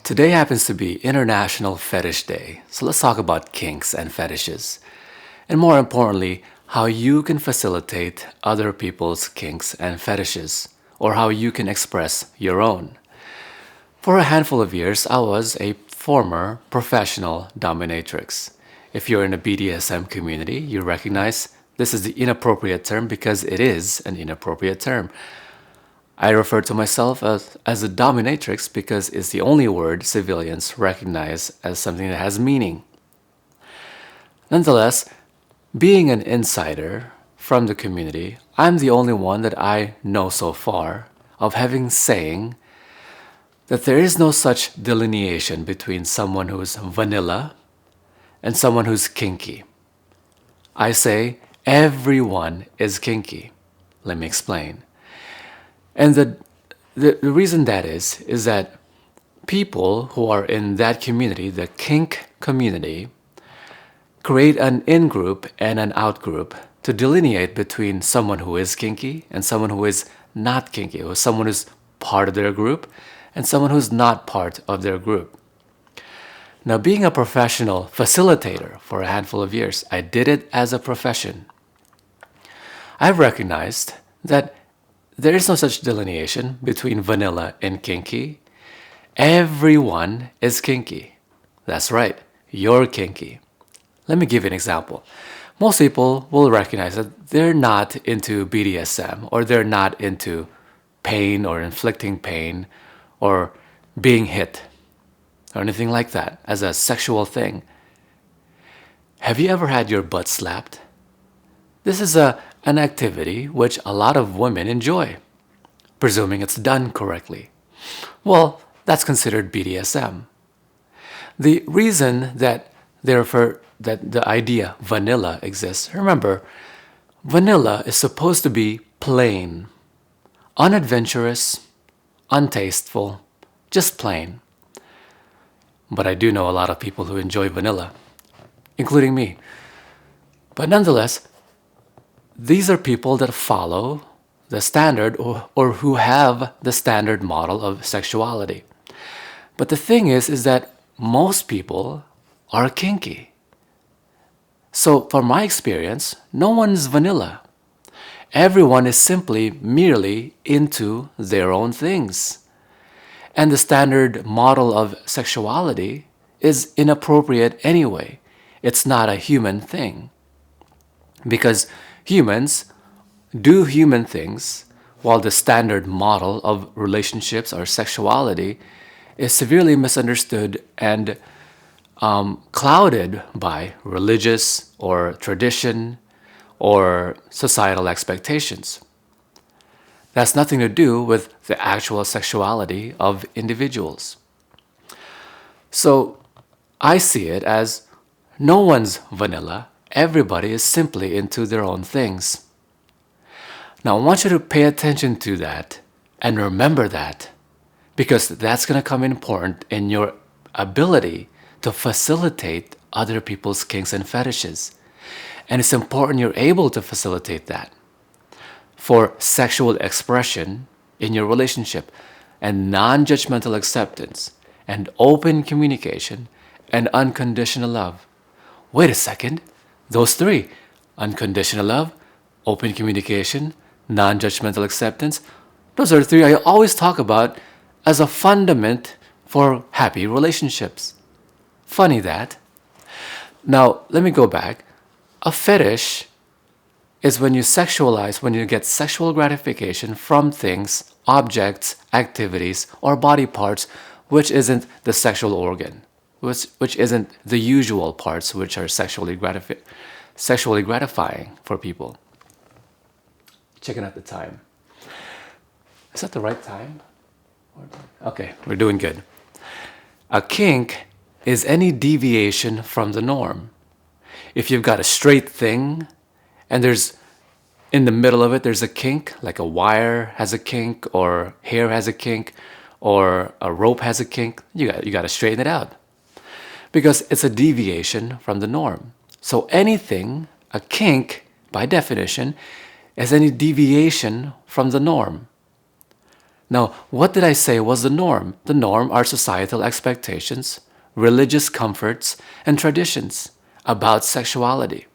Today happens to be International Fetish Day, so let's talk about kinks and fetishes. And more importantly, how you can facilitate other people's kinks and fetishes, or how you can express your own. For a handful of years, I was a former professional dominatrix. If you're in the BDSM community, you recognize this is the inappropriate term because it is an inappropriate term. I refer to myself as a dominatrix because it's the only word civilians recognize as something that has meaning. Nonetheless, being an insider from the community, I'm the only one that I know so far of having saying that there is no such delineation between someone who's vanilla and someone who's kinky. I say everyone is kinky. Let me explain. And the reason that is that people who are in that community, the kink community, create an in-group and an out-group to delineate between someone who is kinky and someone who is not kinky, or someone who's part of their group and someone who's not part of their group. Now, being a professional facilitator for a handful of years, I did it as a profession. I've recognized that there is no such delineation between vanilla and kinky. Everyone is kinky. That's right, you're kinky. Let me give you an example. Most people will recognize that they're not into BDSM, or they're not into pain or inflicting pain or being hit or anything like that as a sexual thing. Have you ever had your butt slapped? This is an activity which a lot of women enjoy, presuming it's done correctly. Well, that's considered BDSM. The reason that the idea vanilla exists, remember, vanilla is supposed to be plain, unadventurous, untasteful, just plain. But I do know a lot of people who enjoy vanilla, including me. But nonetheless, these are people that follow the standard or who have the standard model of sexuality. But the thing is that most people are kinky. So from my experience, no one's vanilla. Everyone is simply merely into their own things. And the standard model of sexuality is inappropriate anyway. It's not a human thing. Because humans do human things, while the standard model of relationships or sexuality is severely misunderstood and clouded by religious or tradition or societal expectations. That's nothing to do with the actual sexuality of individuals. So I see it as no one's vanilla. Everybody is simply into their own things. Now, I want you to pay attention to that and remember that, because that's going to come important in your ability to facilitate other people's kinks and fetishes. And it's important you're able to facilitate that for sexual expression in your relationship and non-judgmental acceptance and open communication and unconditional love. Wait a second. Those three, unconditional love, open communication, non-judgmental acceptance, those are the three I always talk about as a fundament for happy relationships. Funny that. Now, let me go back. A fetish is when you sexualize, when you get sexual gratification from things, objects, activities, or body parts which isn't the sexual organ, which isn't the usual parts which are sexually gratifying for people. Checking out the time. Is that the right time? Okay, we're doing good. A kink is any deviation from the norm. If you've got a straight thing and there's in the middle of it there's a kink, like a wire has a kink or hair has a kink or a rope has a kink, you got to straighten it out, because it's a deviation from the norm. So anything, a kink by definition, is any deviation from the norm. Now, what did I say was the norm? The norm are societal expectations, religious comforts, and traditions about sexuality.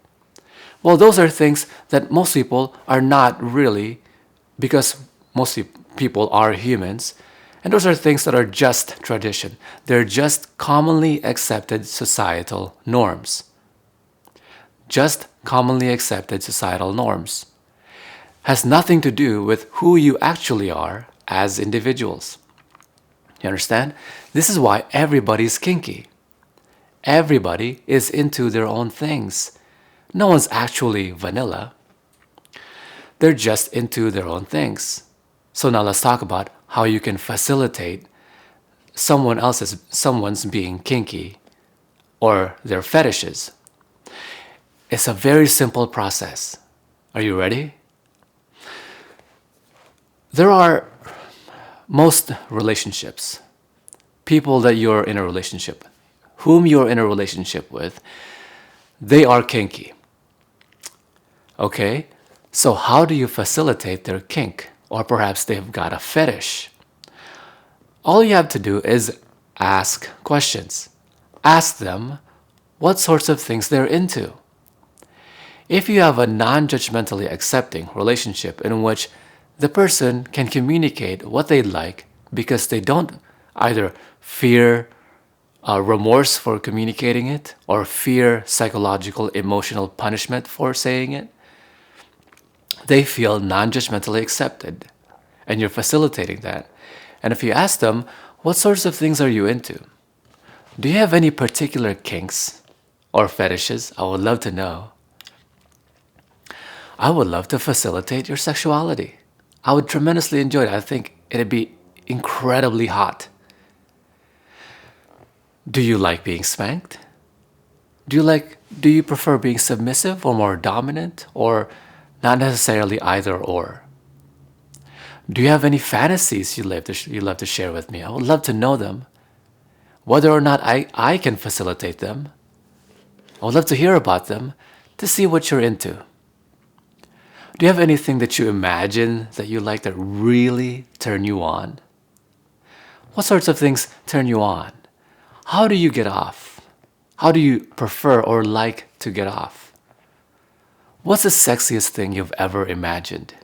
Well, those are things that most people are not really, because most people are humans, and those are things that are just tradition. They're just commonly accepted societal norms. Just commonly accepted societal norms. Has nothing to do with who you actually are as individuals. You understand? This is why everybody's kinky. Everybody is into their own things. No one's actually vanilla. They're just into their own things. So now let's talk about how you can facilitate someone's being kinky or their fetishes. It's a very simple process. Are you ready? There are most relationships, people that you're in a relationship, whom you're in a relationship with, they are kinky. Okay? So how do you facilitate their kink? Or perhaps they've got a fetish. All you have to do is ask questions. Ask them what sorts of things they're into. If you have a non-judgmentally accepting relationship in which the person can communicate what they like because they don't either fear remorse for communicating it or fear psychological emotional punishment for saying it, they feel non-judgmentally accepted, and you're facilitating that. And if you ask them, what sorts of things are you into? Do you have any particular kinks or fetishes? I would love to know. I would love to facilitate your sexuality. I would tremendously enjoy it. I think it'd be incredibly hot. Do you like being spanked? Do you prefer being submissive or more dominant, or not necessarily either or? Do you have any fantasies you'd love to share with me? I would love to know them. Whether or not I can facilitate them, I would love to hear about them to see what you're into. Do you have anything that you imagine that you like that really turn you on? What sorts of things turn you on? How do you get off? How do you prefer or like to get off? What's the sexiest thing you've ever imagined?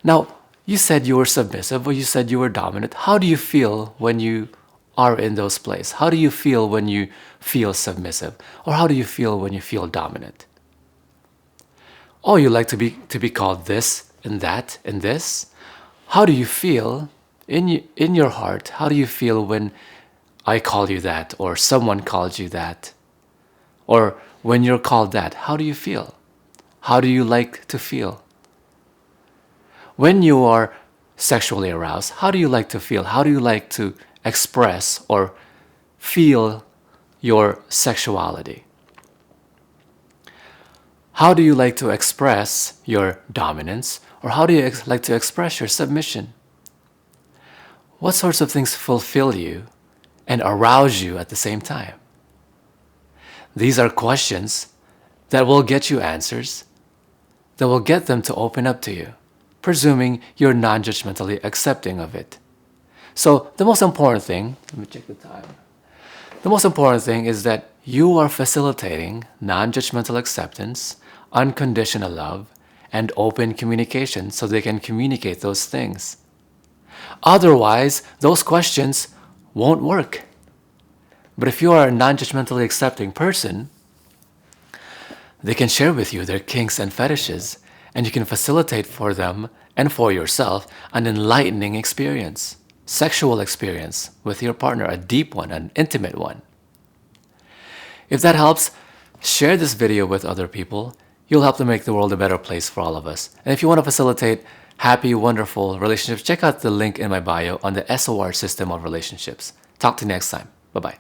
Now, you said you were submissive or you said you were dominant. How do you feel when you are in those places? How do you feel when you feel submissive? Or how do you feel when you feel dominant? Oh, you like to be called this and that and this? How do you feel in your heart? How do you feel when I call you that or someone calls you that? Or when you're called that, how do you feel? How do you like to feel? When you are sexually aroused, how do you like to feel? How do you like to express or feel your sexuality? How do you like to express your dominance, or how do you like to express your submission? What sorts of things fulfill you and arouse you at the same time? These are questions that will get you answers, that will get them to open up to you, presuming you're non-judgmentally accepting of it. So the most important thing, let me check the time. The most important thing is that you are facilitating non-judgmental acceptance, unconditional love, and open communication so they can communicate those things. Otherwise, those questions won't work. But if you are a non-judgmentally accepting person, they can share with you their kinks and fetishes, and you can facilitate for them and for yourself an enlightening experience, sexual experience with your partner, a deep one, an intimate one. If that helps, share this video with other people. You'll help to make the world a better place for all of us. And if you want to facilitate happy, wonderful relationships, check out the link in my bio on the SOR system of relationships. Talk to you next time. Bye-bye.